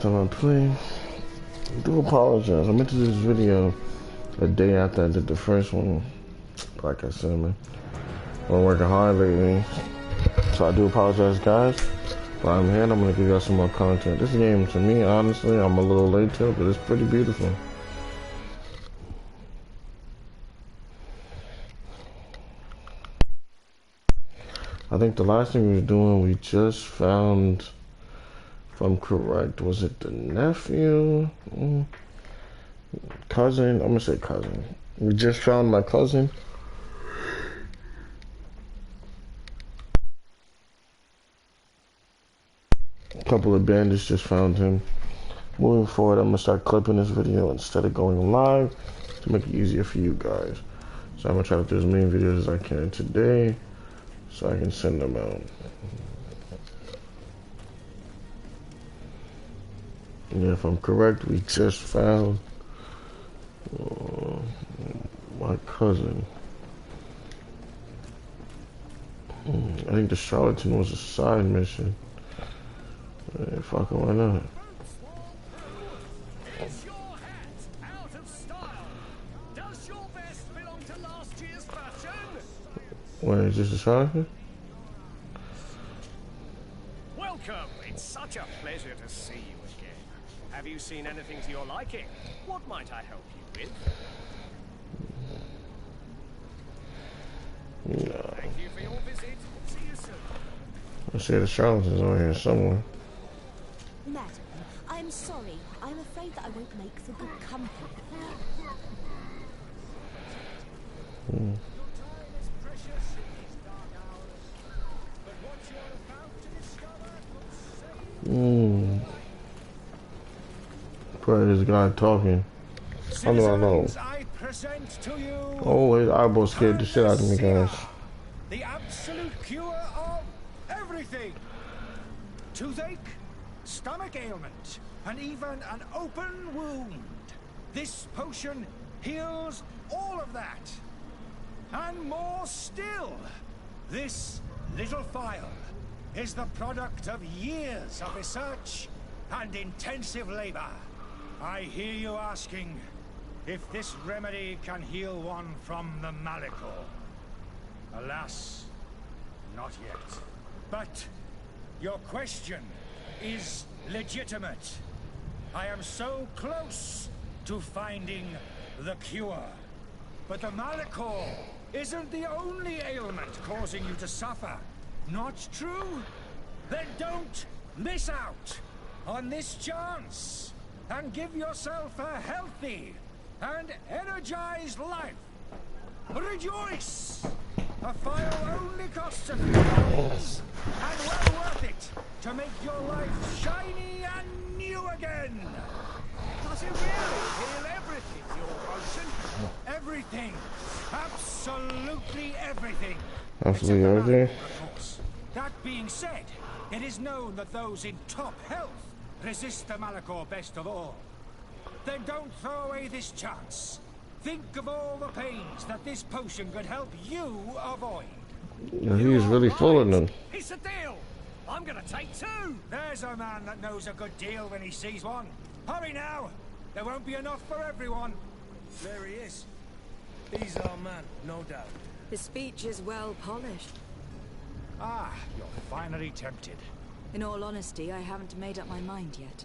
So please do apologize. I meant to do this video a day after I did the first one. Like I said, man, I've been working hard lately, so I do apologize, guys. But I'm here and I'm gonna give y'all some more content. This game, to me, honestly, I'm a little late to it, but it's pretty beautiful. I think the last thing we were doing, we just found, if I'm correct, was it the nephew? Cousin? I'm gonna say cousin. We just found my cousin. A couple of bandits just found him. Moving forward, I'm gonna start clipping this video instead of going live to make it easier for you guys. So I'm gonna try to do as many videos as I can today so I can send them out. Yeah, if I'm correct, we just found my cousin. I think the charlatan was a side mission. Hey, fuck it, why not? Is your hat out of style? Does your vest belong to last year's fashion? Wait, is this a charlatan? Welcome. It's such a pleasure to see you again. Have you seen anything to your liking? What might I help you with? No. Thank you for your visit. See you soon. I see the charlatan's over here somewhere. Madam, I'm sorry. I'm afraid that I won't make for good company. Probably this guy talking. How do I know? Oh, his eyeball scared the shit out of me, guys. The absolute cure of everything. Toothache, stomach ailment, and even an open wound. This potion heals all of that. And more still. This little phial is the product of years of research and intensive labor. I hear you asking if this remedy can heal one from the malachor. Alas, not yet. But your question is legitimate. I am so close to finding the cure. But the malachor isn't the only ailment causing you to suffer. Not true? Then don't miss out on this chance and give yourself a healthy and energized life. Rejoice! A file only costs a few pounds, and well worth it to make your life shiny and new again. Does it really heal everything, your potion? Everything. Absolutely everything. Absolutely everything. Of course. That being said, it is known that those in top health resist the malachor best of all. Then don't throw away this chance. Think of all the pains that this potion could help you avoid. Yeah, he's really full of them. It's a deal. I'm gonna take two. There's a man that knows a good deal when he sees one. Hurry now. There won't be enough for everyone. There he is. He's our man, no doubt. His speech is well polished. Ah, you're finally tempted. In all honesty, I haven't made up my mind yet.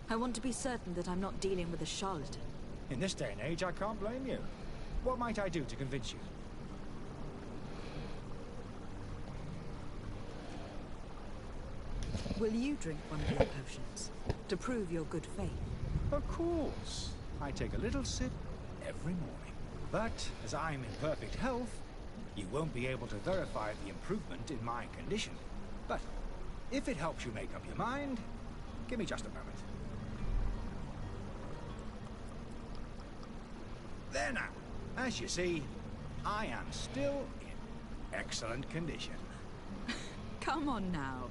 I want to be certain that I'm not dealing with a charlatan. In this day and age, I can't blame you. What might I do to convince you? Will you drink one of your potions to prove your good faith? Of course. I take a little sip every morning. But as I'm in perfect health, you won't be able to verify the improvement in my condition. But if it helps you make up your mind, give me just a moment. There now. As you see, I am still in excellent condition. Come on now.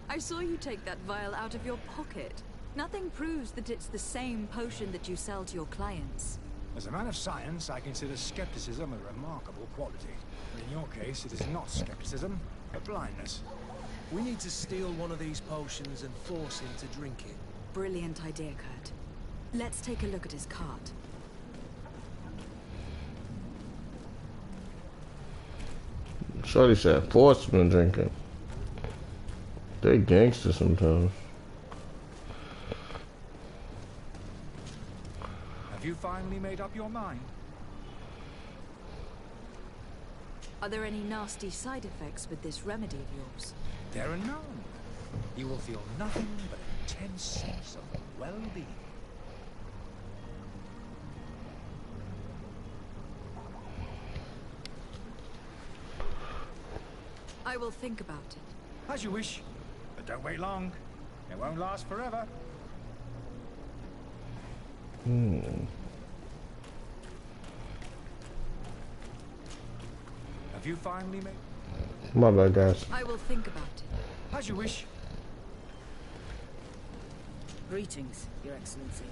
I saw you take that vial out of your pocket. Nothing proves that it's the same potion that you sell to your clients. As a man of science, I consider skepticism a remarkable quality. In your case, it is not skepticism, but blindness. We need to steal one of these potions and force him to drink it. brilliant idea, Kurt. Let's take a look at his cart. Shorty said sportsman drinking. They gangster sometimes. Have you finally made up your mind? Are there any nasty side effects with this remedy of yours? There are none. You will feel nothing but an intense sense of well-being. I will think about it. As you wish, but don't wait long. It won't last forever. Have you finally made... My bad, guys. I will think about it. As you wish. Greetings, Your Excellency.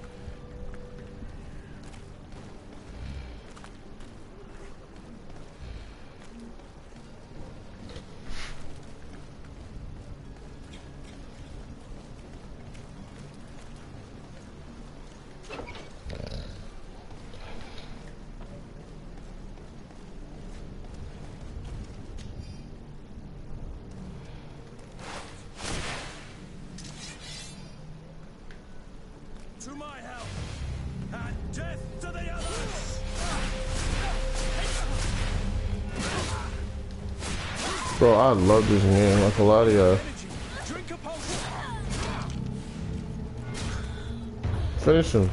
To my help, and death to the others! Bro, I love this game. Like a lot of y'all. Drink a potion! Finish him.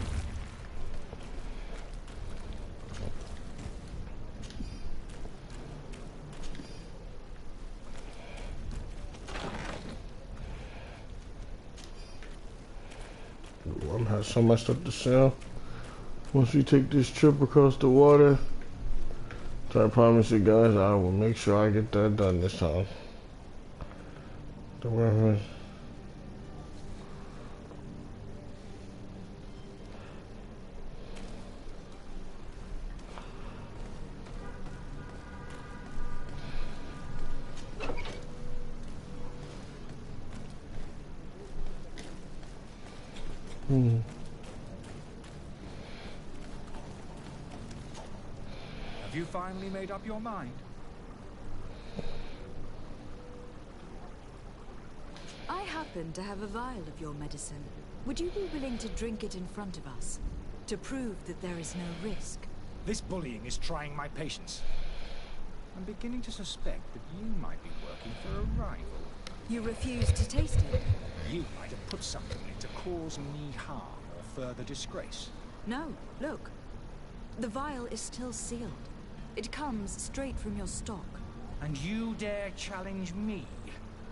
I'm gonna have so much stuff to sell. Once we take this trip across the water, so I promise you guys, I will make sure I get that done this time. Don't worry. Have you finally made up your mind? I happen to have a vial of your medicine. Would you be willing to drink it in front of us? To prove that there is no risk? This bullying is trying my patience. I'm beginning to suspect that you might be working for a rival. You refuse to taste it? You might have put something in it to cause me harm or further disgrace. No, look. The vial is still sealed. It comes straight from your stock. And you dare challenge me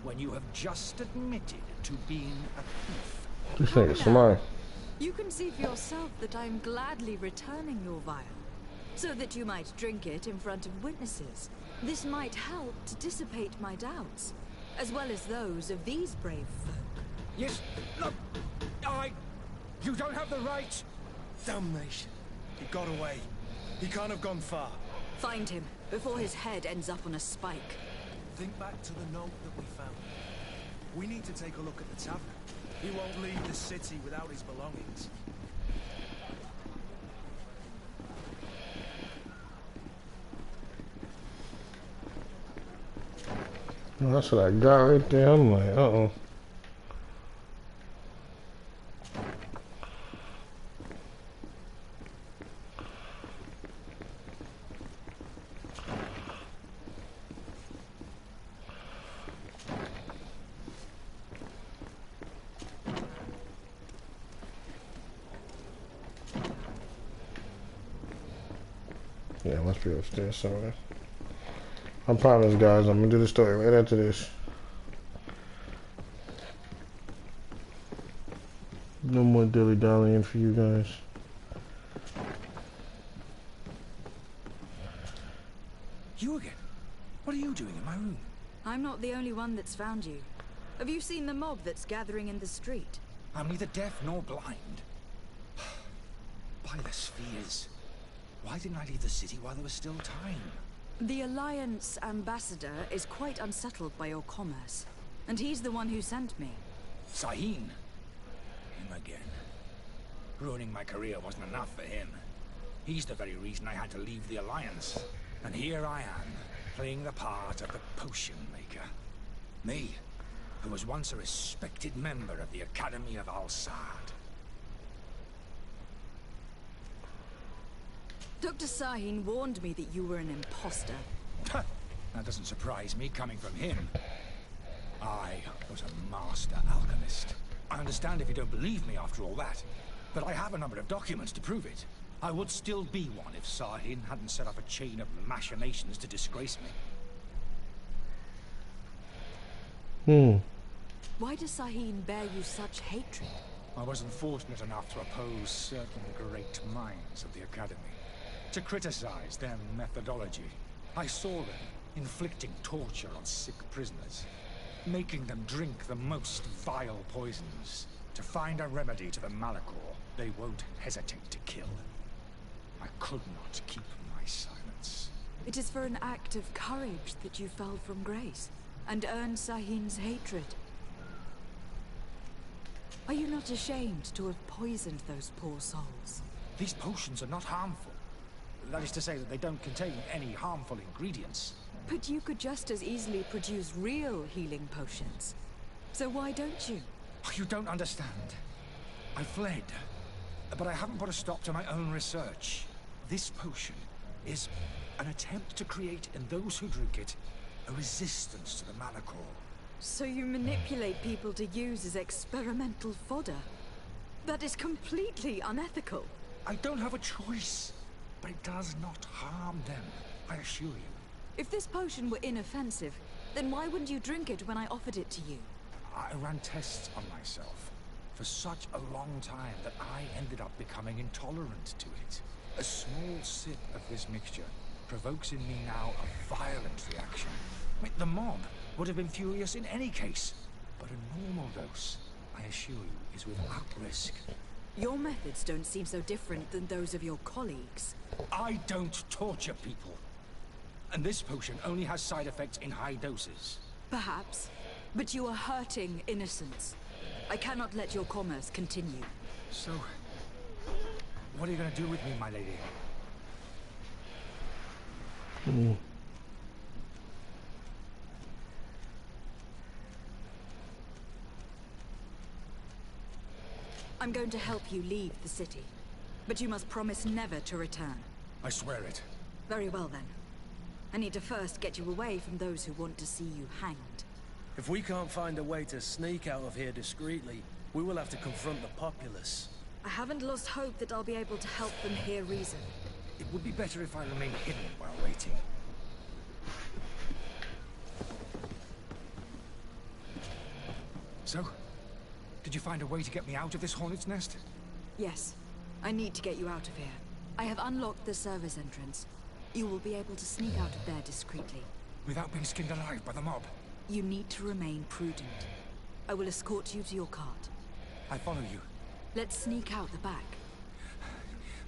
when you have just admitted to being a thief? This nigga smart. You can see for yourself that I'm gladly returning your vial, so that you might drink it in front of witnesses. This might help to dissipate my doubts, as well as those of these brave folk. Yes, look, you don't have the right. Damnation. He got away. He can't have gone far. Find him, before his head ends up on a spike. Think back to the note that we found. We need to take a look at the tavern. He won't leave the city without his belongings. Oh, that's what I got right there. I'm like, uh-oh. Yeah, it must be upstairs somewhere. I promise, guys, I'm gonna do the story right after this. No more dilly-dallying for you guys. You again? What are you doing in my room? I'm not the only one that's found you. Have you seen the mob that's gathering in the street? I'm neither deaf nor blind. By the spheres. Why didn't I leave the city while there was still time? The Alliance ambassador is quite unsettled by your commerce, and he's the one who sent me. Sahin. Him again. Ruining my career wasn't enough for him. He's the very reason I had to leave the Alliance. And here I am, playing the part of the potion maker. Me, who was once a respected member of the Academy of Al-Sad. Dr. Sahin warned me that you were an imposter. That doesn't surprise me, coming from him. I was a master alchemist. I understand if you don't believe me after all that, but I have a number of documents to prove it. I would still be one if Sahin hadn't set up a chain of machinations to disgrace me. Why does Sahin bear you such hatred? I wasn't fortunate enough to oppose certain great minds of the Academy. To criticize their methodology. I saw them inflicting torture on sick prisoners, making them drink the most vile poisons. To find a remedy to the Malachor they won't hesitate to kill. I could not keep my silence. It is for an act of courage that you fell from grace and earned Sahin's hatred. Are you not ashamed to have poisoned those poor souls? These potions are not harmful. That is to say that they don't contain any harmful ingredients. But you could just as easily produce real healing potions. So why don't you? Oh, you don't understand. I fled, but I haven't put a stop to my own research. This potion is an attempt to create in those who drink it a resistance to the Malachor. So you manipulate people to use as experimental fodder? That is completely unethical. I don't have a choice, but it does not harm them, I assure you. If this potion were inoffensive, then why wouldn't you drink it when I offered it to you? I ran tests on myself for such a long time that I ended up becoming intolerant to it. A small sip of this mixture provokes in me now a violent reaction. The mob would have been furious in any case, but a normal dose, I assure you, is without risk. Your methods don't seem so different than those of your colleagues. I don't torture people. And this potion only has side effects in high doses. Perhaps, but you are hurting innocents. I cannot let your commerce continue. So, what are you going to do with me, my lady? I'm going to help you leave the city. But you must promise never to return. I swear it. Very well then. I need to first get you away from those who want to see you hanged. If we can't find a way to sneak out of here discreetly, we will have to confront the populace. I haven't lost hope that I'll be able to help them hear reason. It would be better if I remained hidden while waiting. So, did you find a way to get me out of this hornet's nest? Yes. I need to get you out of here. I have unlocked the service entrance. You will be able to sneak out of there discreetly. Without being skinned alive by the mob? You need to remain prudent. I will escort you to your cart. I follow you. Let's sneak out the back.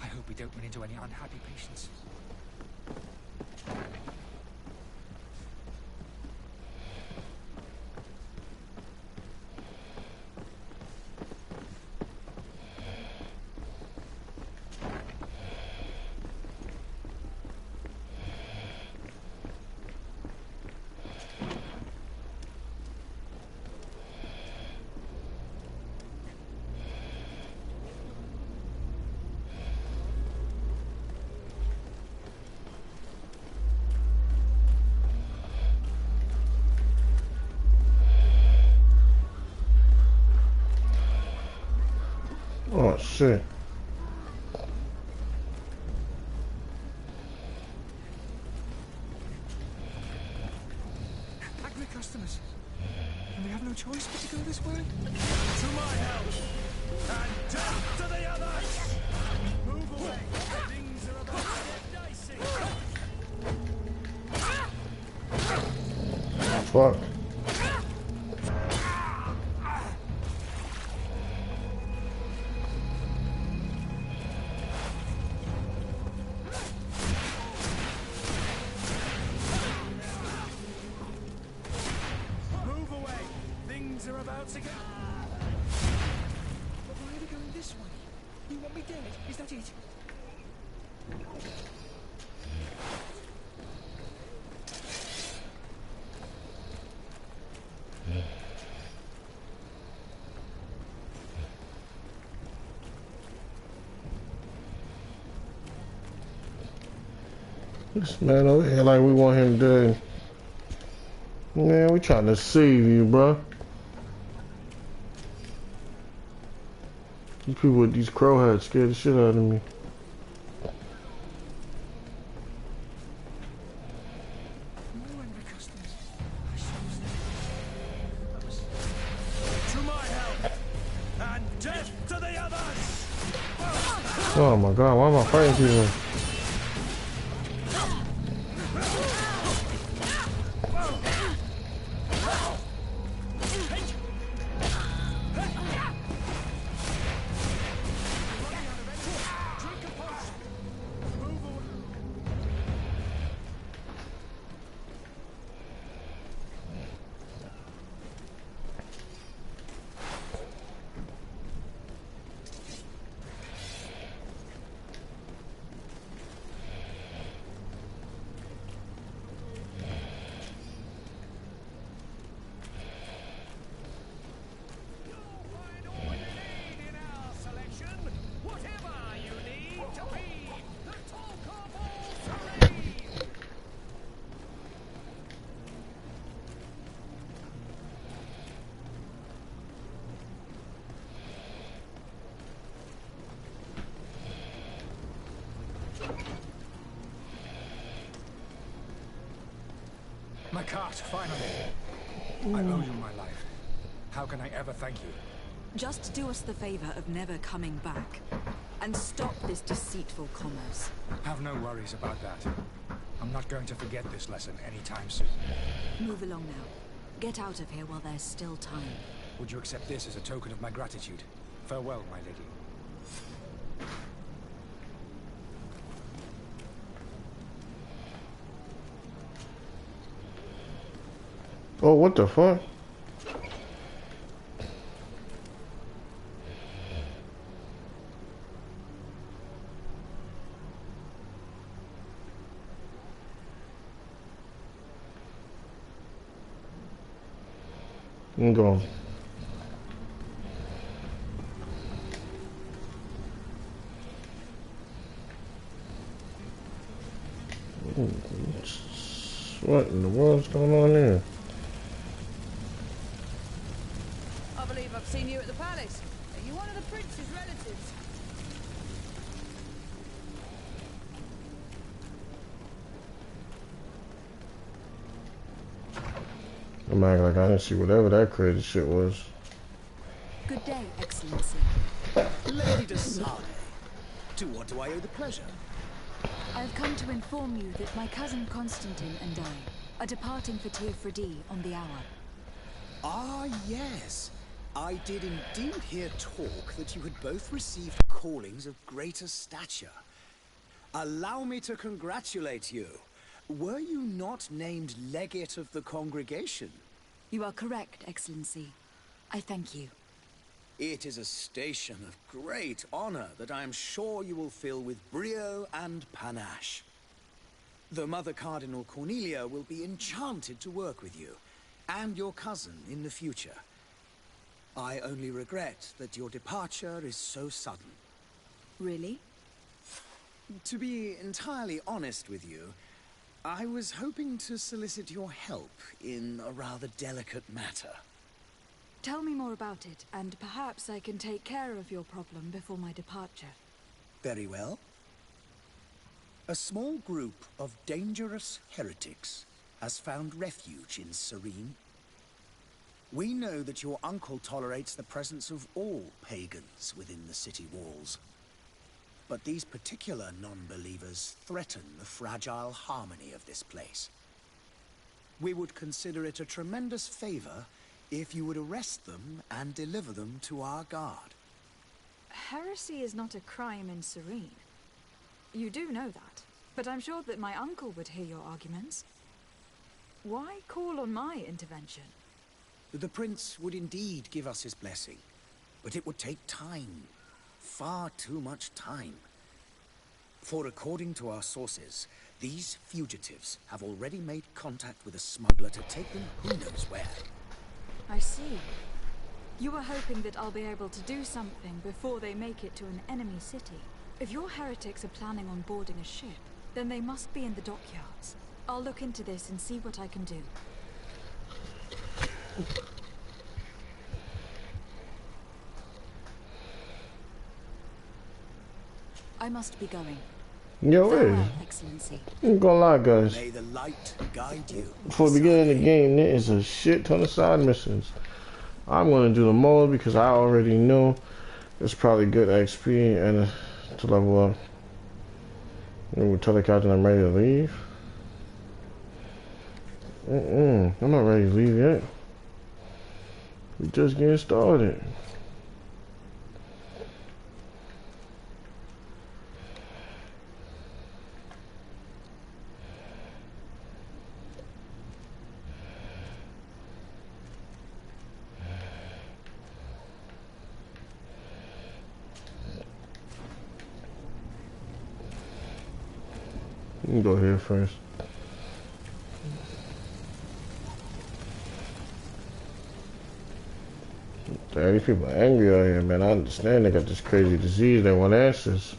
I hope we don't run into any unhappy patients. Oh shit. Angry customers. And we have no choice but to go this way? To my house! And death to the others! Move away! Things are about to get dicey! Fuck. Move away! Things are about to get... You want me dead? Is that it? This man over here like we want him dead. Man, we trying to save you, bro. These people with these crow hats scared the shit out of me. To my help! And death to the others! Oh my god, why am I fighting people? My cart, finally. I owe you my life. How can I ever thank you? Just do us the favor of never coming back. And stop this deceitful commerce. Have no worries about that. I'm not going to forget this lesson anytime soon. Move along now. Get out of here while there's still time. Would you accept this as a token of my gratitude? Farewell, my lady. Oh, what the fuck? I'm going. What in the world's going on here? I believe I've seen you at the palace. Are you one of the prince's relatives? I'm acting like I didn't see whatever that crazy shit was. Good day, Excellency. Lady de Sade, to what do I owe the pleasure? I've come to inform you that my cousin Constantine and I are departing for Teofredi on the hour. Ah, yes. I did indeed hear talk that you had both received callings of greater stature. Allow me to congratulate you. Were you not named legate of the congregation? You are correct, Excellency. I thank you. It is a station of great honor that I am sure you will fill with brio and panache. The Mother Cardinal Cornelia will be enchanted to work with you, and your cousin in the future. I only regret that your departure is so sudden. Really? To be entirely honest with you, I was hoping to solicit your help in a rather delicate matter. Tell me more about it, and perhaps I can take care of your problem before my departure. Very well. A small group of dangerous heretics has found refuge in Serene. We know that your uncle tolerates the presence of all pagans within the city walls. But these particular non-believers threaten the fragile harmony of this place. We would consider it a tremendous favor if you would arrest them and deliver them to our guard. Heresy is not a crime in Serene. You do know that, but I'm sure that my uncle would hear your arguments. Why call on my intervention? The prince would indeed give us his blessing, but it would take time. far too much time. For according to our sources, these fugitives have already made contact with a smuggler to take them who knows where. I see. You were hoping that I'll be able to do something before they make it to an enemy city. If your heretics are planning on boarding a ship, then they must be in the dockyards. I'll look into this and see what I can do. I must be going. Yo, hey. Farewell, Excellency. I ain't gonna lie, guys. May the light guide you. Before the beginning of the game, there is a shit ton of side missions. I'm gonna do them all because I already know it's probably good XP and to level up. And we tell the captain I'm ready to leave. I'm not ready to leave yet. We just getting started. You can go here first. Damn, these people are angry out here, man. I understand they got this crazy disease. They want answers.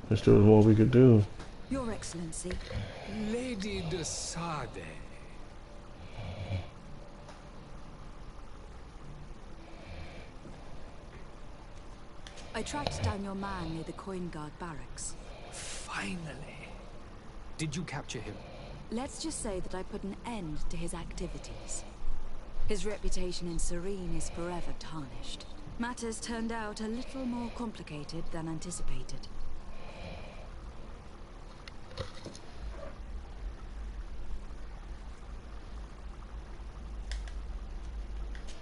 There's still more we could do. Your Excellency. Lady de Sade. I tracked down your man near the Coin Guard barracks. Finally. Did you capture him? Let's just say that I put an end to his activities. His reputation in Serene is forever tarnished. Matters turned out a little more complicated than anticipated.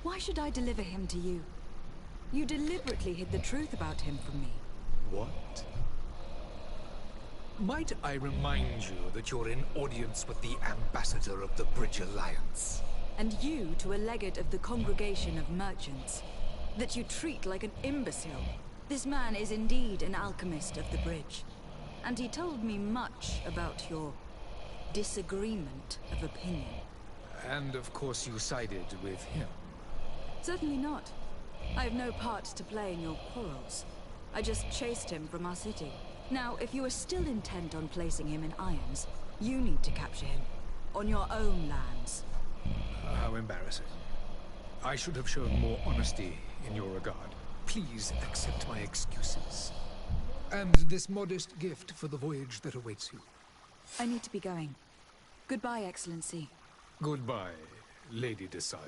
Why should I deliver him to you? You deliberately hid the truth about him from me. What? Might I remind you that you're in audience with the ambassador of the Bridge Alliance? And you to a legate of the Congregation of Merchants. That you treat like an imbecile. This man is indeed an alchemist of the bridge. And he told me much about your disagreement of opinion. And of course you sided with him. Certainly not. I have no part to play in your quarrels. I just chased him from our city. Now, if you are still intent on placing him in irons, you need to capture him. On your own lands. How embarrassing. I should have shown more honesty in your regard. Please accept my excuses. And this modest gift for the voyage that awaits you. I need to be going. Goodbye, Excellency. Goodbye, Lady de Sade.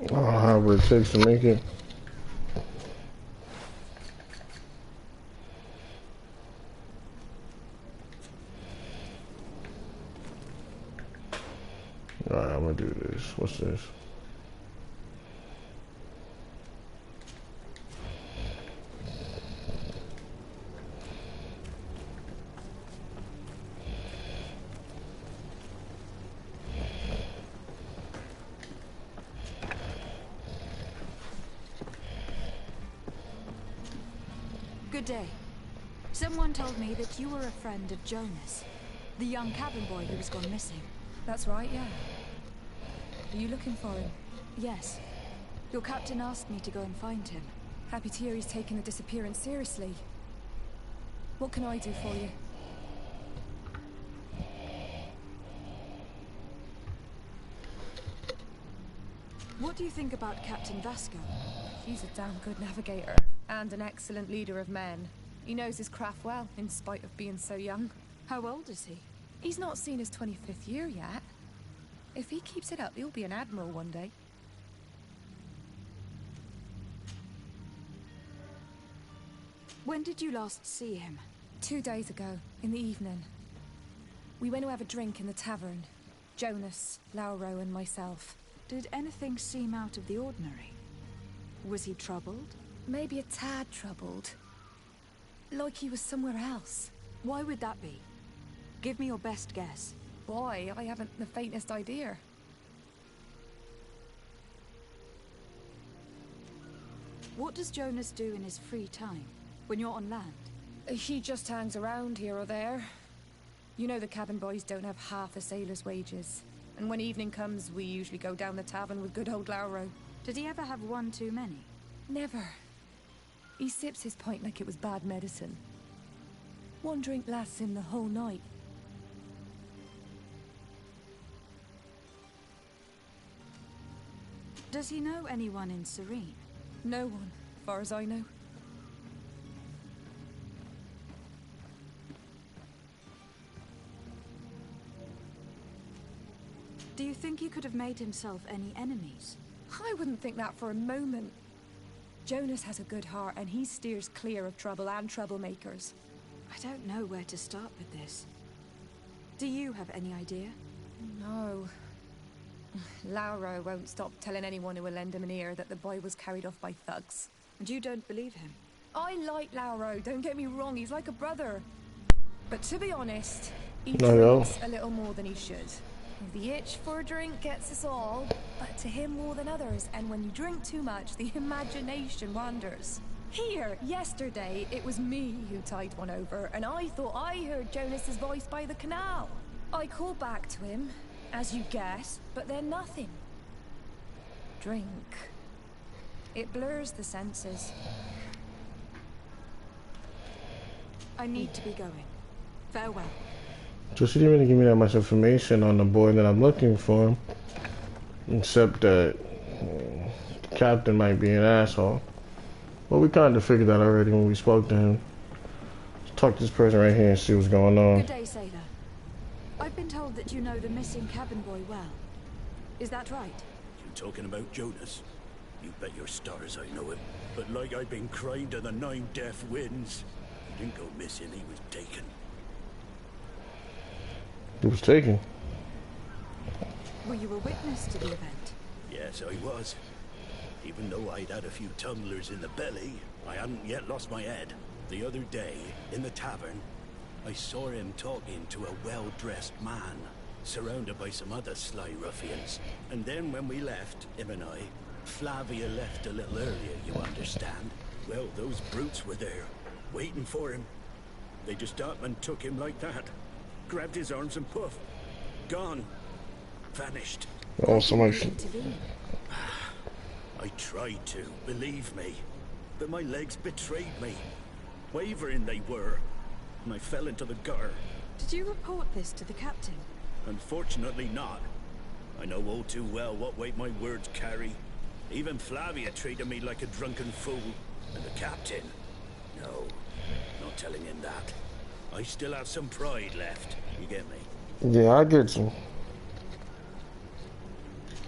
However it takes to make it. Alright, I'm gonna do this. What's this? Good day. Someone told me that you were a friend of Jonas, the young cabin boy who was gone missing. That's right, yeah. Are you looking for him? Yes. Your captain asked me to go and find him. Happy to hear he's taking the disappearance seriously. What can I do for you? What do you think about Captain Vasco? He's a damn good navigator, and an excellent leader of men. He knows his craft well, in spite of being so young. How old is he? He's not seen his 25th year yet. If he keeps it up, he'll be an admiral one day. When did you last see him? 2 days ago, in the evening. We went to have a drink in the tavern. Jonas, Lauro, and myself. Did anything seem out of the ordinary? Was he troubled? Maybe a tad troubled. Like he was somewhere else. Why would that be? Give me your best guess. Boy, I haven't the faintest idea. What does Jonas do in his free time, when you're on land? He just hangs around here or there. You know the cabin boys don't have half a sailor's wages. And when evening comes, we usually go down the tavern with good old Lauro. Did he ever have one too many? Never. He sips his pint like it was bad medicine. One drink lasts him the whole night. Does he know anyone in Serene? No one, far as I know. Do you think he could have made himself any enemies? I wouldn't think that for a moment. Jonas has a good heart and he steers clear of trouble and troublemakers. I don't know where to start with this. Do you have any idea? No. Lauro won't stop telling anyone who will lend him an ear that the boy was carried off by thugs. And you don't believe him? I like Lauro, don't get me wrong, he's like a brother. But to be honest, he No. drinks a little more than he should. The itch for a drink gets us all, but to him more than others, and when you drink too much, the imagination wanders. Here, yesterday, it was me who tied one over, and I thought I heard Jonas's voice by the canal. I called back to him, as you guess, but then nothing. Drink. It blurs the senses. I need to be going. Farewell. So she didn't really give me that much information on the boy that I'm looking for, except that the captain might be an asshole. Well, we kind of figured that already when we spoke to him. Let's talk to this person right here and see what's going on. Good day, sailor. I've been told that you know the missing cabin boy well. Is that right? You talking about Jonas? You bet your stars I know him. But like I've been crying to the 9 deaf winds, he didn't go missing, he was taken. He was taken. Were you a witness to the event? Yes, I was. Even though I'd had a few tumblers in the belly, I hadn't yet lost my head. The other day, in the tavern, I saw him talking to a well-dressed man, surrounded by some other sly ruffians. And then when we left, him and I, Flavia left a little earlier, you understand. Well, those brutes were there, waiting for him. They just up and took him like that. Grabbed his arms and poof. Gone. Vanished. Oh, somebody. I tried to, believe me. But my legs betrayed me. Wavering they were. And I fell into the gutter. Did you report this to the captain? Unfortunately not. I know all too well what weight my words carry. Even Flavia treated me like a drunken fool. And the captain? No, not telling him that. I still have some pride left. You get me? Yeah, I get you.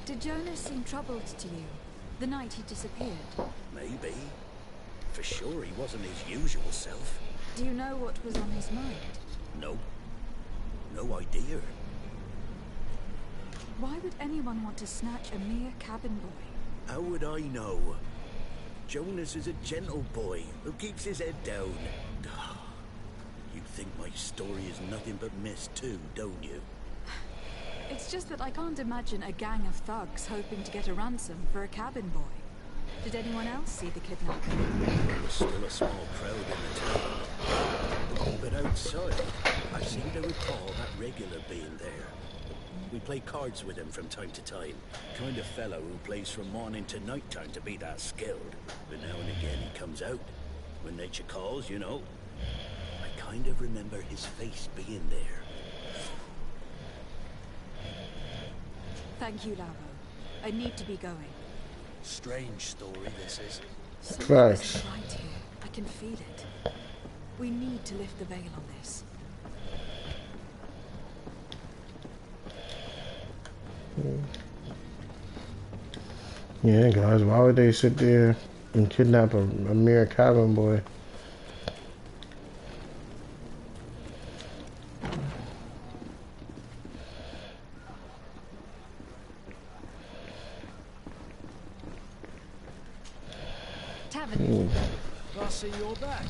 Did Jonas seem troubled to you? The night he disappeared? Maybe. For sure he wasn't his usual self. Do you know what was on his mind? No. No idea. Why would anyone want to snatch a mere cabin boy? How would I know? Jonas is a gentle boy who keeps his head down. You think my story is nothing but mess too, don't you? It's just that I can't imagine a gang of thugs hoping to get a ransom for a cabin boy. Did anyone else see the kidnapping? There was still a small crowd in the town. But outside, I seem to recall that regular being there. We play cards with him from time to time. Kind of fellow who plays from morning to night time to be that skilled. But now and again he comes out. When nature calls, you know. I kind of remember his face being there. Thank you, Lavo. I need to be going. Strange story, this is. Something Facts. isn't right here. I can feel it. We need to lift the veil on this. Yeah, guys, why would they sit there and kidnap a mere cabin boy? Tavern. I see you're back.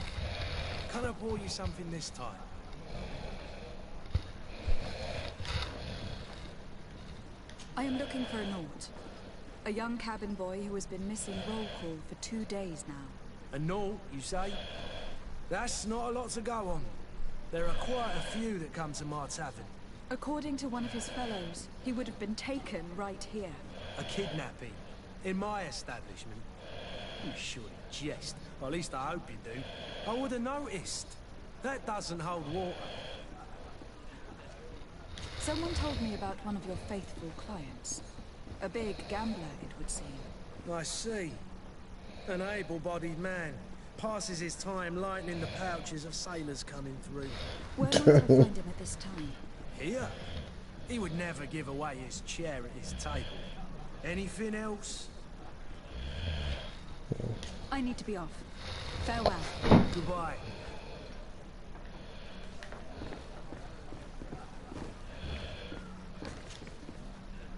Can I pour you something this time? I am looking for a Nort. A young cabin boy who has been missing roll call for 2 days now. A Nort, you say? That's not a lot to go on. There are quite a few that come to my tavern. According to one of his fellows, he would have been taken right here. A kidnapping. In my establishment. You surely jest. Or at least I hope you do. I would have noticed. That doesn't hold water. Someone told me about one of your faithful clients. A big gambler, it would seem. I see. An able-bodied man. Passes his time lightening the pouches of sailors coming through. Where might I find him at this time? Here? He would never give away his chair at his table. Anything else? I need to be off. Farewell. Goodbye.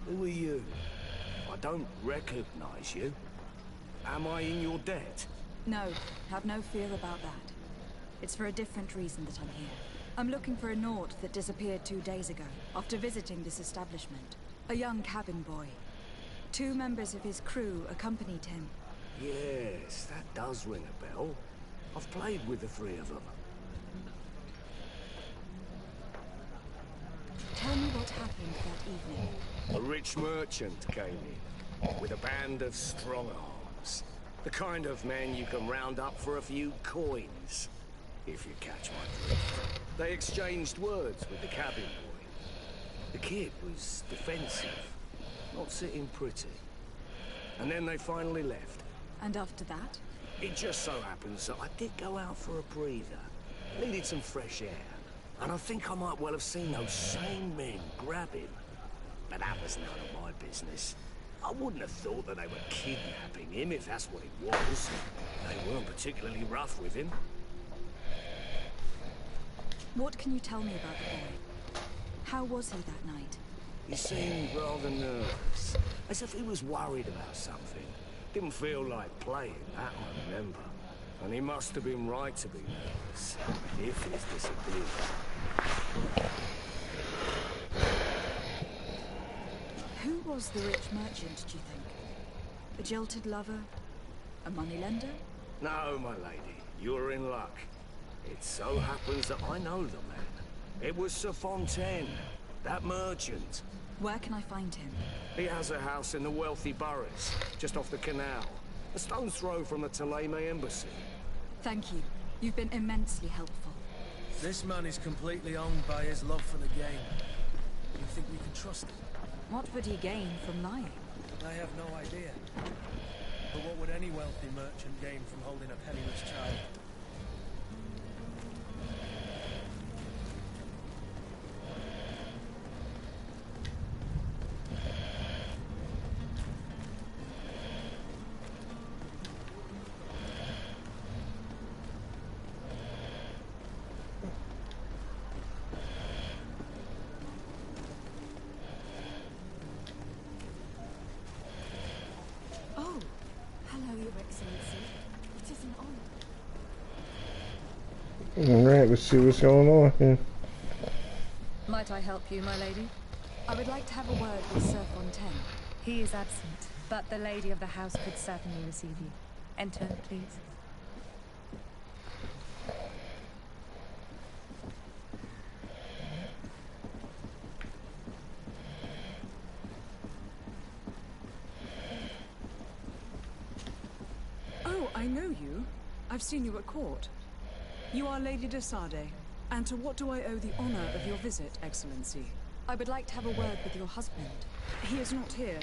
Who are you? I don't recognize you. Am I in your debt? No, have no fear about that. It's for a different reason that I'm here. I'm looking for a Nort that disappeared 2 days ago, after visiting this establishment. A young cabin boy. 2 members of his crew accompanied him. Yes, that does ring a bell. I've played with the 3 of them. Tell me what happened that evening. A rich merchant came in, with a band of strong arms. The kind of men you can round up for a few coins, if you catch my drift. They exchanged words with the cabin boy. The kid was defensive, not sitting pretty. And then they finally left. And after that? It just so happens that I did go out for a breather. Needed some fresh air. And I think I might well have seen those same men grab him. But that was none of my business. I wouldn't have thought that they were kidnapping him if that's what it was. They weren't particularly rough with him. What can you tell me about the boy? How was he that night? He seemed rather nervous, as if he was worried about something. Didn't feel like playing, that I remember. And he must have been right to be nervous, if he's disappeared. Who was the rich merchant, do you think? A jilted lover? A moneylender? No, my lady, you're in luck. It so happens that I know the man. It was Sir Fontaine, that merchant. Where can I find him? He has a house in the wealthy boroughs, just off the canal. A stone's throw from the Theleme embassy. Thank you. You've been immensely helpful. This man is completely owned by his love for the game. You think we can trust him? What would he gain from lying? I have no idea. But what would any wealthy merchant gain from holding a penniless child? Alright, let's see what's going on here. Might I help you, my lady? I would like to have a word with Sir Fontaine. He is absent, but the lady of the house could certainly receive you. Enter, please. Oh, I know you. I've seen you at court. You are Lady de Sade. And to what do I owe the honor of your visit, Excellency? I would like to have a word with your husband. He is not here,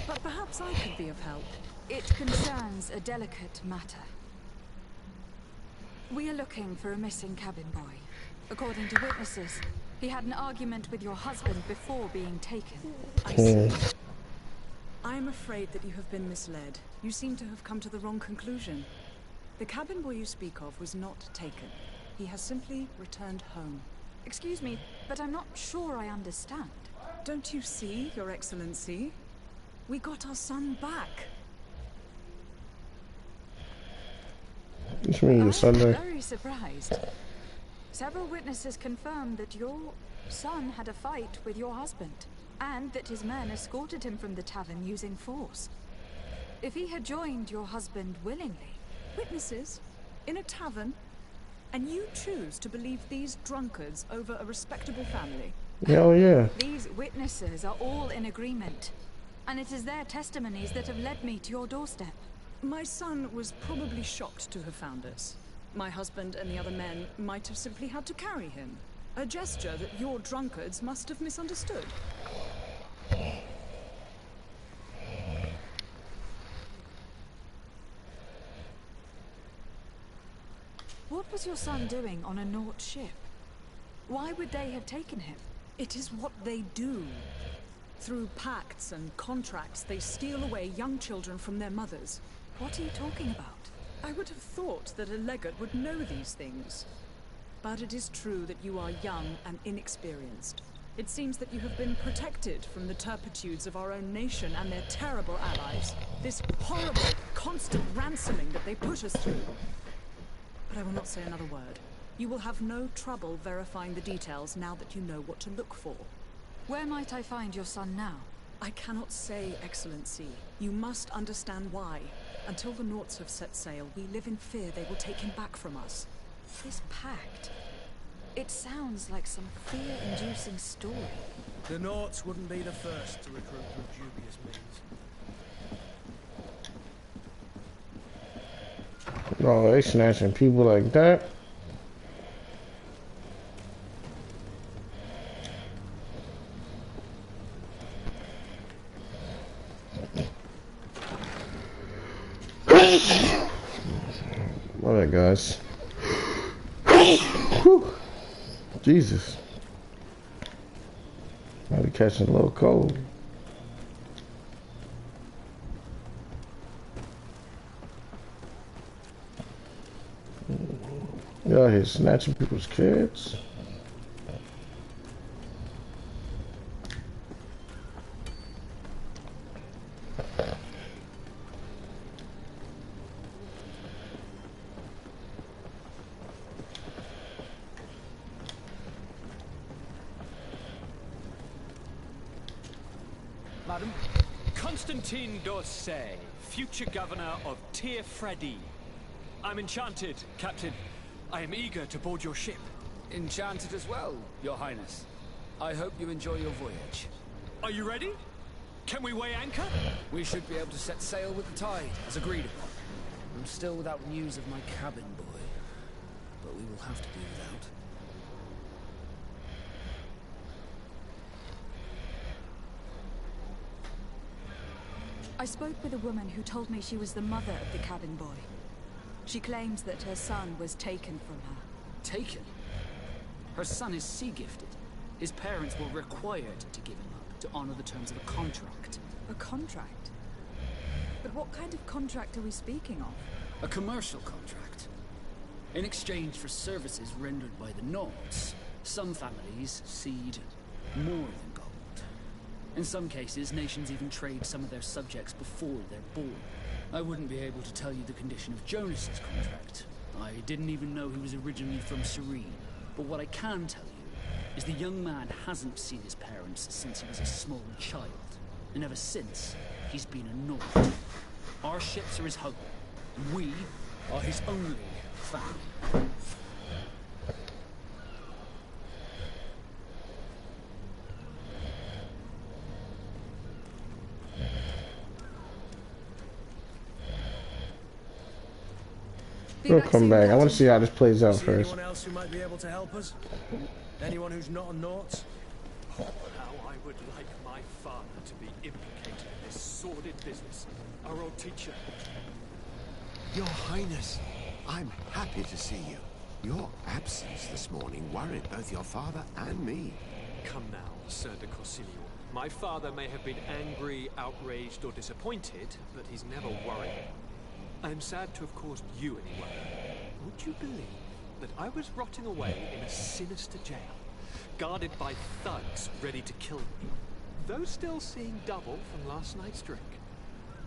but perhaps I could be of help. It concerns a delicate matter. We are looking for a missing cabin boy. According to witnesses, he had an argument with your husband before being taken. I see. I am afraid that you have been misled. You seem to have come to the wrong conclusion. The cabin boy you speak of was not taken. He has simply returned home. Excuse me, but I'm not sure I understand. Don't you see, Your Excellency? We got our son back. Which means your Sunday. I'm very surprised. Several witnesses confirmed that your son had a fight with your husband, and that his men escorted him from the tavern using force. If he had joined your husband willingly... Witnesses? In a tavern? And you choose to believe these drunkards over a respectable family? Hell yeah. These witnesses are all in agreement, and it is their testimonies that have led me to your doorstep. My son was probably shocked to have found us. My husband and the other men might have simply had to carry him. A gesture that your drunkards must have misunderstood. What was your son doing on a Nort ship? Why would they have taken him? It is what they do. Through pacts and contracts, they steal away young children from their mothers. What are you talking about? I would have thought that a legate would know these things. But it is true that you are young and inexperienced. It seems that you have been protected from the turpitudes of our own nation and their terrible allies. This horrible, constant ransoming that they put us through. But I will not say another word. You will have no trouble verifying the details now that you know what to look for. Where might I find your son now? I cannot say, Excellency. You must understand why. Until the Norts have set sail, we live in fear they will take him back from us. This pact... It sounds like some fear-inducing story. The Norts wouldn't be the first to recruit through dubious means. Oh, they snatching people like that. All right, guys. Whew. Jesus. Might be catching a little cold. Y'all here snatching people's kids. Madam, Constantine d'Orsay, future governor of Tir-Freddy. I'm enchanted, Captain. I am eager to board your ship. Enchanted as well, Your Highness. I hope you enjoy your voyage. Are you ready? Can we weigh anchor? We should be able to set sail with the tide, as agreed upon. I'm still without news of my cabin boy, but we will have to do without. I spoke with a woman who told me she was the mother of the cabin boy. She claims that her son was taken from her. Taken? Her son is sea-gifted. His parents were required to give him up to honor the terms of a contract. A contract? But what kind of contract are we speaking of? A commercial contract. In exchange for services rendered by the Nords, some families cede more than gold. In some cases, nations even trade some of their subjects before they're born. I wouldn't be able to tell you the condition of Jonas's contract, I didn't even know he was originally from Serene. But what I can tell you is the young man hasn't seen his parents since he was a small child. And ever since, he's been a Nord. Our ships are his home, and we are his only family. We'll come back. I want to see how this plays out first. Anyone else who might be able to help us? Anyone who's not a Naut? Oh, how I would like my father to be implicated in this sordid business. Our old teacher. Your Highness, I'm happy to see you. Your absence this morning worried both your father and me. Come now, Sir de Corsilio. My father may have been angry, outraged, or disappointed, but he's never worried. I am sad to have caused you any worry. Would you believe that I was rotting away in a sinister jail, guarded by thugs ready to kill me? Though still seeing double from last night's drink,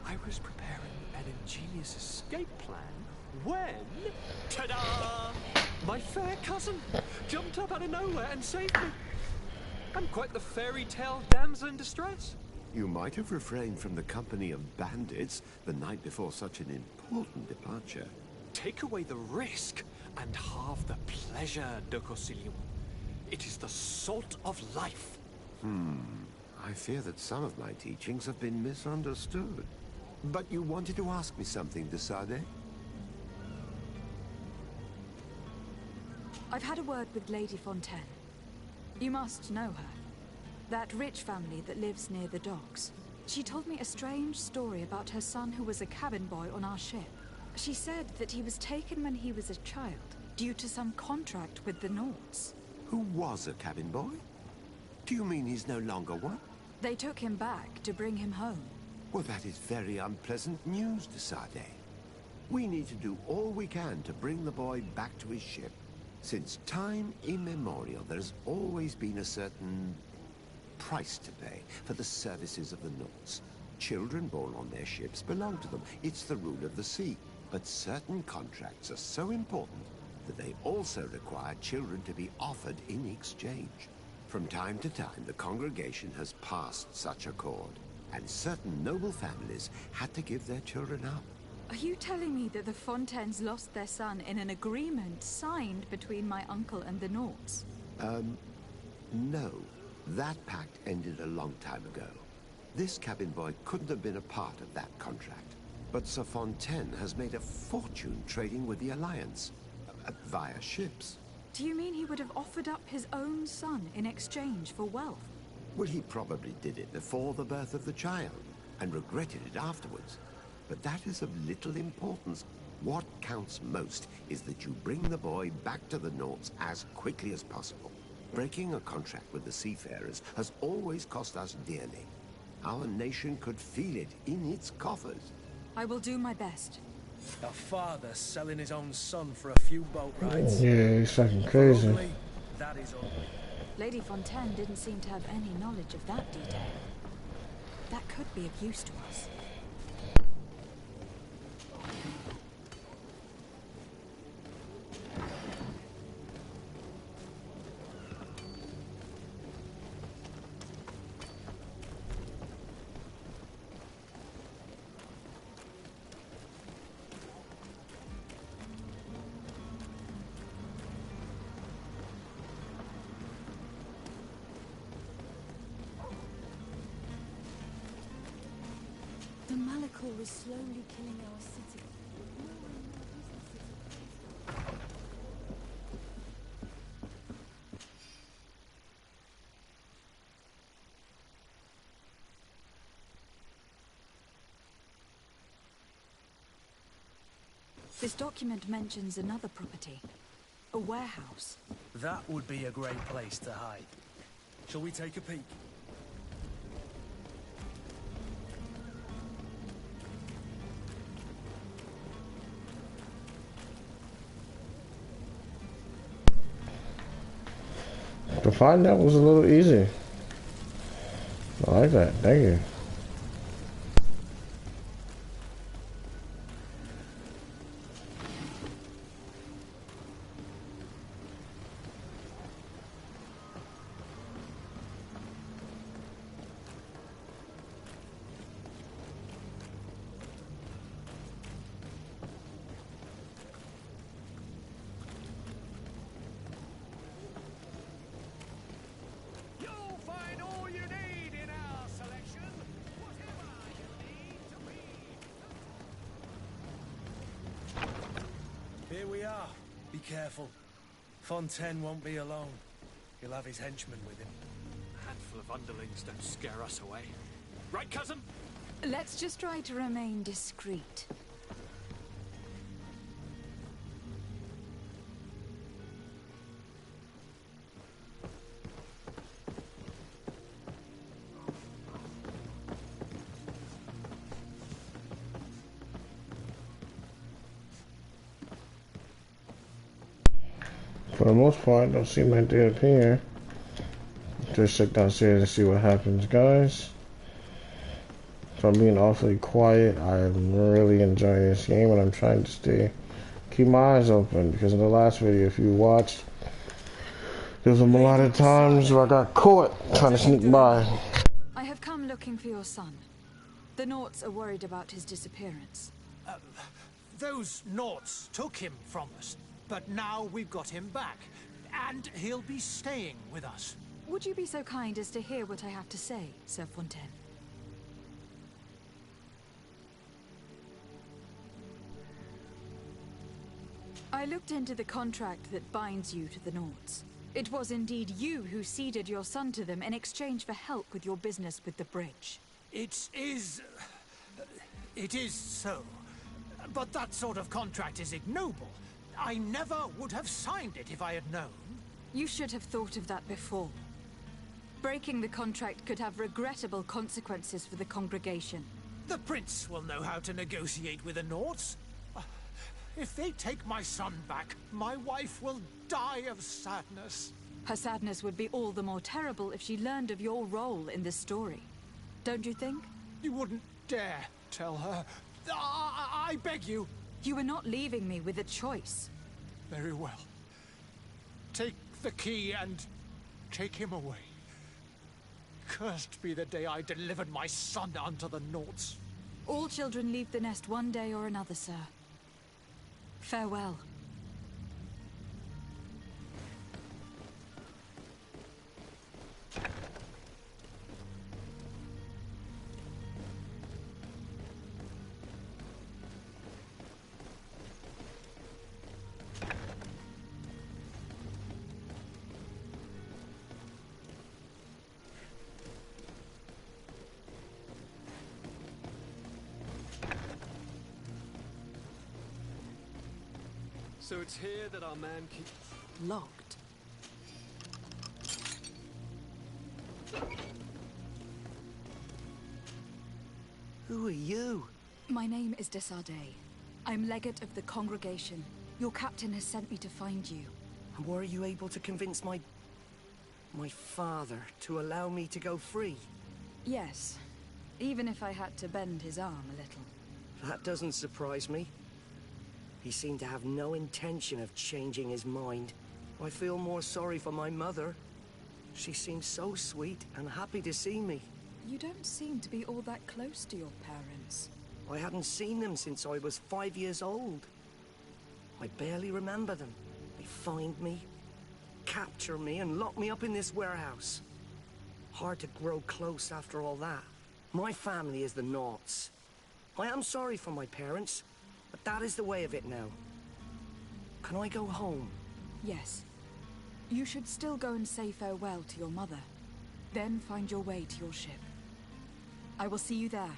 I was preparing an ingenious escape plan when... ta-da! My fair cousin jumped up out of nowhere and saved me. I'm quite the fairy tale damsel in distress. You might have refrained from the company of bandits the night before such an important departure. Take away the risk and halve the pleasure, de Corsilio. It is the salt of life. I fear that some of my teachings have been misunderstood. But you wanted to ask me something, de Sade? I've had a word with Lady Fontaine. You must know her. That rich family that lives near the docks. She told me a strange story about her son who was a cabin boy on our ship. She said that he was taken when he was a child, due to some contract with the Nords. Who was a cabin boy? Do you mean he's no longer one? They took him back to bring him home. Well, that is very unpleasant news, de Sade. We need to do all we can to bring the boy back to his ship. Since time immemorial, there's always been a certain price to pay for the services of the Nords. Children born on their ships belong to them. It's the rule of the sea. But certain contracts are so important that they also require children to be offered in exchange. From time to time, the congregation has passed such accord, and certain noble families had to give their children up. Are you telling me that the Fontaines lost their son in an agreement signed between my uncle and the Nords? No. That pact ended a long time ago. This cabin boy couldn't have been a part of that contract. But Sir Fontaine has made a fortune trading with the Alliance, via ships. Do you mean he would have offered up his own son in exchange for wealth? Well, he probably did it before the birth of the child, and regretted it afterwards. But that is of little importance. What counts most is that you bring the boy back to the Nords as quickly as possible. Breaking a contract with the seafarers has always cost us dearly. Our nation could feel it in its coffers. I will do my best. A father selling his own son for a few boat rides. Yeah, he's fucking crazy. Ugly, that is ugly. Lady Fontaine didn't seem to have any knowledge of that detail. That could be of use to us. The Malachor is slowly killing our city. This document mentions another property. A warehouse. That would be a great place to hide. Shall we take a peek? To find that was a little easy. I like that. Thank you. here we are. Be careful. Fontaine won't be alone. He'll have his henchmen with him. A handful of underlings don't scare us away. Right, cousin? Let's just try to remain discreet. For the most part, don't seem like they appear. Just check downstairs and see what happens, guys. So I'm being awfully quiet. I'm really enjoying this game, and I'm trying to keep my eyes open, because in the last video, if you watched, there was a lot of times where I got caught trying to sneak by. I have come looking for your son. The Naughts are worried about his disappearance. Those Naughts took him from us, but now we've got him back, and he'll be staying with us. Would you be so kind as to hear what I have to say, Sir Fontaine? I looked into the contract that binds you to the Naughts. It was indeed you who ceded your son to them in exchange for help with your business with the bridge. It is so. But that sort of contract is ignoble. I never would have signed it if I had known. You should have thought of that before. Breaking the contract could have regrettable consequences for the congregation. The Prince will know how to negotiate with the Naughts. If they take my son back, my wife will die of sadness. Her sadness would be all the more terrible if she learned of your role in this story. Don't you think? You wouldn't dare tell her. I beg you. You were not leaving me with a choice. Very well. Take the key and take him away. Cursed be the day I delivered my son unto the Naughts. All children leave the nest one day or another, sir. Farewell. So it's here that our man keeps... Locked. Who are you? My name is Desardet. I'm legate of the congregation. Your captain has sent me to find you. And were you able to convince my father to allow me to go free? Yes. Even if I had to bend his arm a little. That doesn't surprise me. He seemed to have no intention of changing his mind. I feel more sorry for my mother. She seemed so sweet and happy to see me. You don't seem to be all that close to your parents. I hadn't seen them since I was 5 years old. I barely remember them. They find me, capture me, and lock me up in this warehouse. Hard to grow close after all that. My family is the Naughts. I am sorry for my parents, but that is the way of it now. Can I go home? Yes. You should still go and say farewell to your mother. Then find your way to your ship. I will see you there.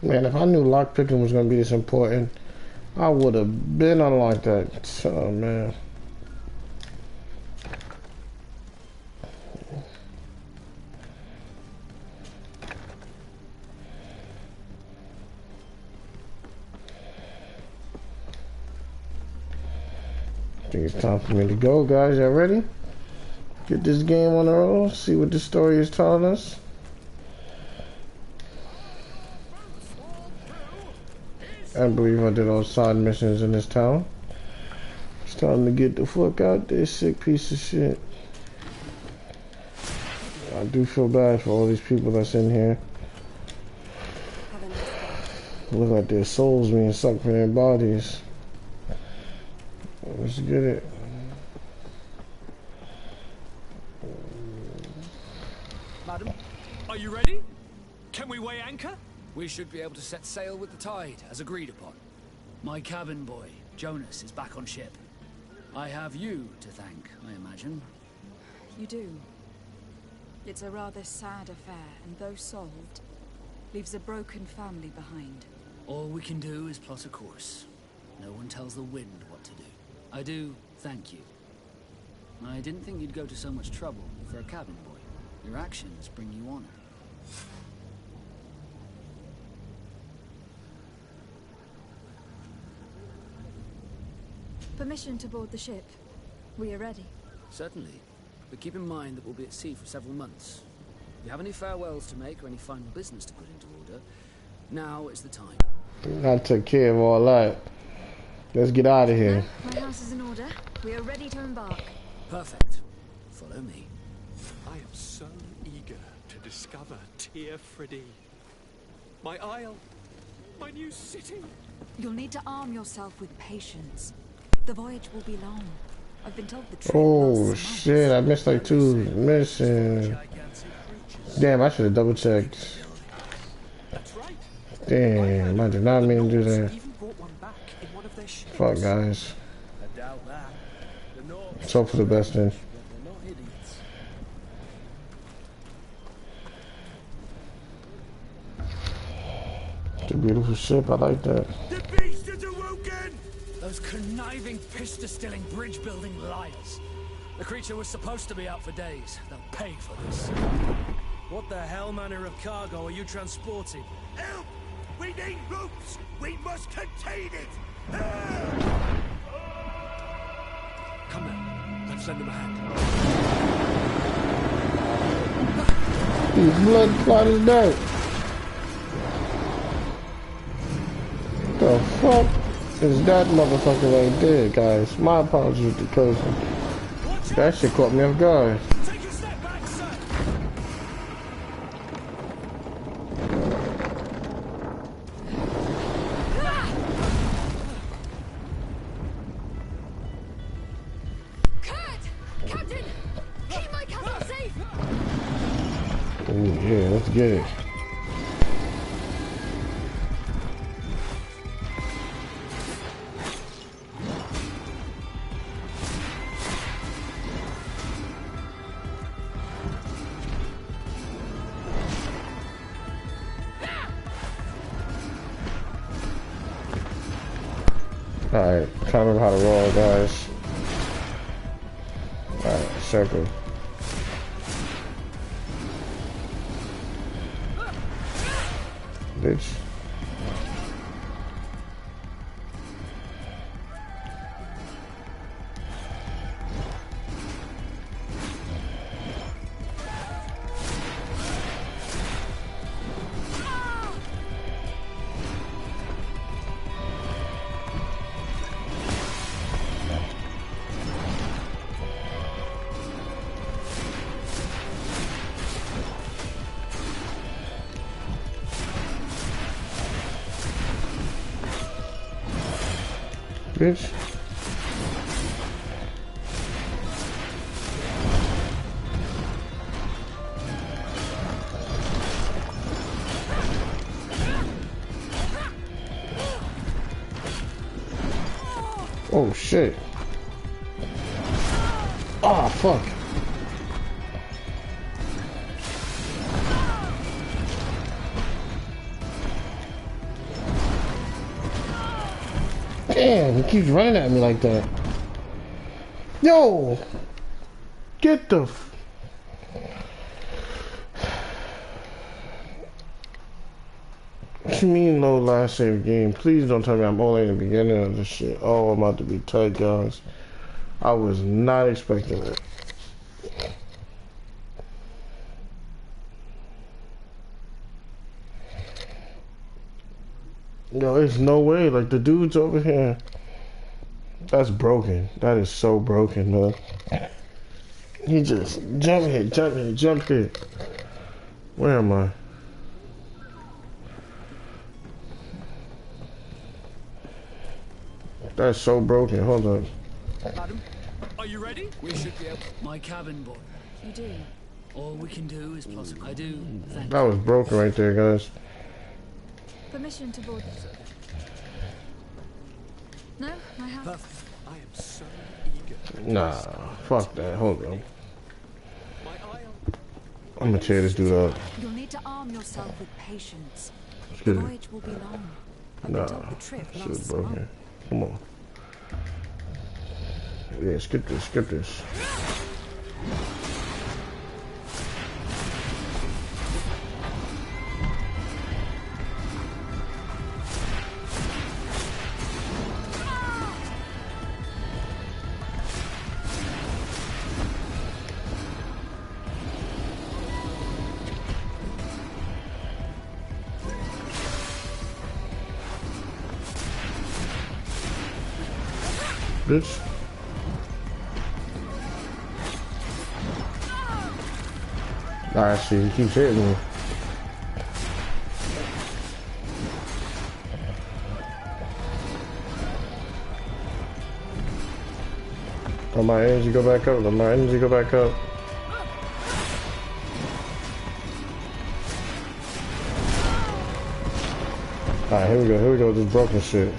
Man, if I knew lockpicking was gonna be this important, I would have been unlocked that. Oh man. I think it's time for me to go, guys. Y'all ready? Get this game on the road. See what the story is telling us. I believe I did all side missions in this town. It's time to get the fuck out there, sick piece of shit. I do feel bad for all these people that's in here. Look like their souls being sucked from their bodies. Let's get it. Madam, are you ready? Can we weigh anchor? We should be able to set sail with the tide, as agreed upon. My cabin boy, Jonas, is back on ship. I have you to thank, I imagine. You do. It's a rather sad affair, and though solved, leaves a broken family behind. All we can do is plot a course. No one tells the wind what to do. I do thank you. I didn't think you'd go to so much trouble for a cabin boy. Your actions bring you honor. Permission to board the ship. We are ready. Certainly. But keep in mind that we'll be at sea for several months. If you have any farewells to make or any final business to put into order, now is the time. I took care of all that. Let's get out of here. My house is in order. We are ready to embark. Perfect. Follow me. I am so eager to discover Tir Freddy. My isle. My new city. You'll need to arm yourself with patience. The voyage will be long. I've been told the trip Oh lasts shit, I missed like 2 missions. Damn, I should have double checked. Damn, I did not mean to do that. Fuck, guys. Let's hope for the best then. It's a beautiful ship, I like that. The beast is awoken! Those conniving, pista-stilling, bridge-building liars. The creature was supposed to be out for days. They'll pay for this. What the hell manner of cargo are you transporting? Help! We need ropes! We must contain it! Come now, let's lend them a hand. These blood clotted dirt. What the fuck is that motherfucker right there, guys? My apologies with the cursing. That shit caught me off guard. Take a step back, sir! Kurt! Captain! Keep my castle safe! Oh yeah, let's get it. Alright, trying to remember how to roll, guys. Alright, circle. Bitch. Bitch. Oh shit. Oh fuck. Damn, he keeps running at me like that. Yo! Get the What you mean low last save game? Please don't tell me I'm only in the beginning of this shit. Oh, I'm about to be tight, guys. I was not expecting it. Yo, there's no way. Like, the dude's over here. That's broken. That is so broken, man. He just jump here, jump here, jump here. Where am I? That's so broken. Hold on. Madam, are you ready? We should be able. My cabin boy. You do. All we can do is plus. I do. Thank That was broken right there, guys. Permission to board. No, I have. Perfect. I am so eager. Nah, fuck that. Hold on. I'm gonna tear this dude up. You'll need to arm yourself with patience. Let's The get it. voyage will be long. Nah, The trip shit's lasts broken. long. Come on. Yeah, skip this, skip this. Bitch. I see, he keeps hitting me. Let my energy go back up, let my energy go back up. Alright, here we go with this broken shit.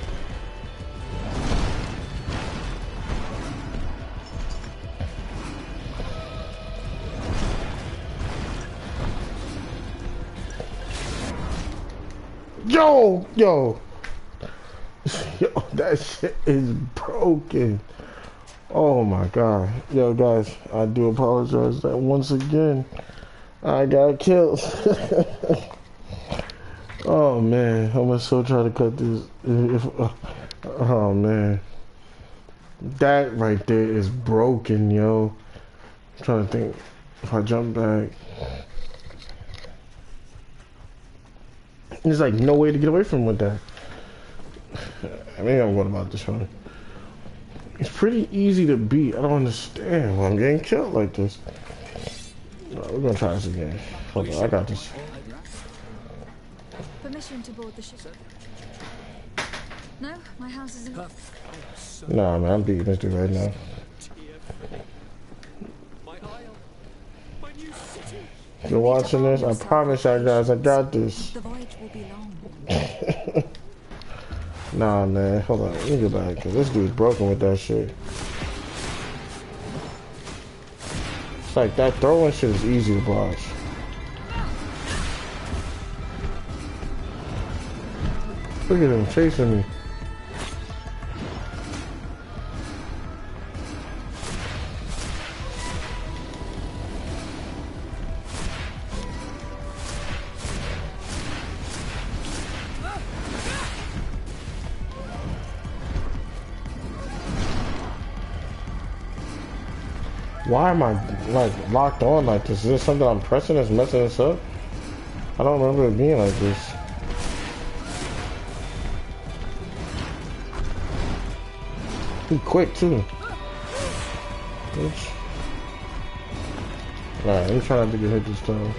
Yo, yo, that shit is broken. Oh my god. Yo, guys, I do apologize that once again I got killed. Oh man, I'm gonna so try to cut this. Oh man, that right there is broken, yo. I'm trying to think if I jump back. There's like no way to get away from with that. I mean, I'm going about this one. It's pretty easy to beat. I don't understand why I'm getting killed like this. No, we're gonna try this again. Hold on, I got this. Permission to board the ship. No, my house is in. Nah, man, I'm beating this dude right now. If you're watching this, I promise you guys, I got this. The voyage will be long. Nah, man, hold on, let me get back, cause this dude's broken with that shit. It's like that throwing shit is easy to block. Look at him chasing me. Why am I like locked on like this? Is this something I'm pressing that's messing this up? I don't remember it being like this. He quick too. Bitch. Alright, let me try not to get hit this time.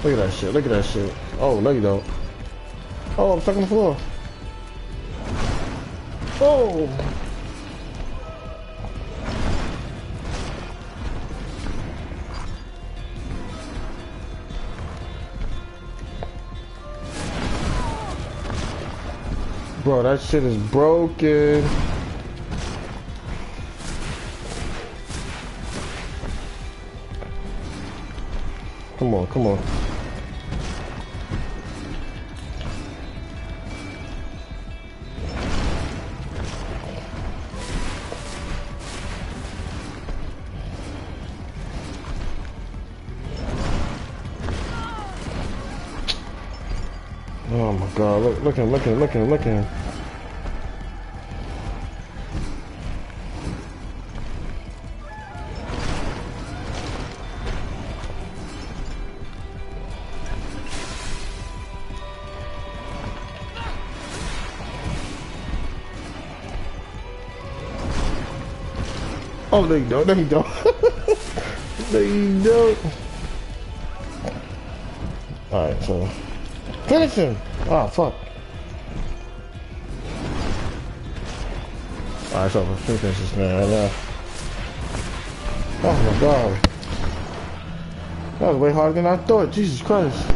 Look at that shit, look at that shit. Oh, no you don't. Oh, I'm stuck on the floor. Oh! Bro, that shit is broken. Come on, come on. my god, look at him. Oh, there you go. There you go. Alright, so finish him! Oh, fuck. Alright, so let's finish this man right now. Oh my god. That was way harder than I thought. Jesus Christ.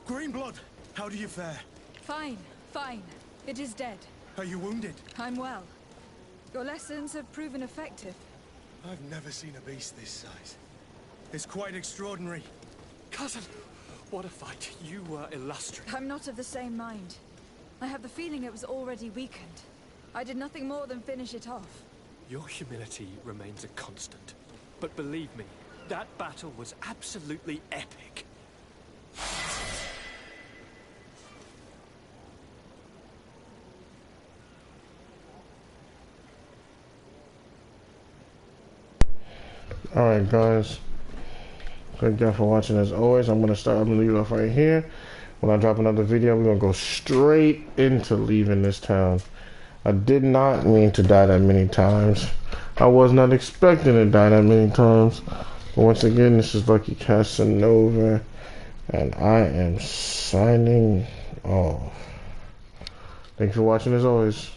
Greenblood, how do you fare? Fine, fine. It is dead. Are you wounded? I'm well. Your lessons have proven effective. I've never seen a beast this size. It's quite extraordinary. Cousin, what a fight. You were illustrious. I'm not of the same mind. I have the feeling it was already weakened. I did nothing more than finish it off. Your humility remains a constant. But believe me, that battle was absolutely epic. Alright guys, thank y'all for watching. As always, I'm gonna leave off right here. When I drop another video, we're gonna go straight into leaving this town. I did not mean to die that many times. I was not expecting to die that many times. But once again, this is Lucky Cassanova, and I am signing off. Thanks for watching as always.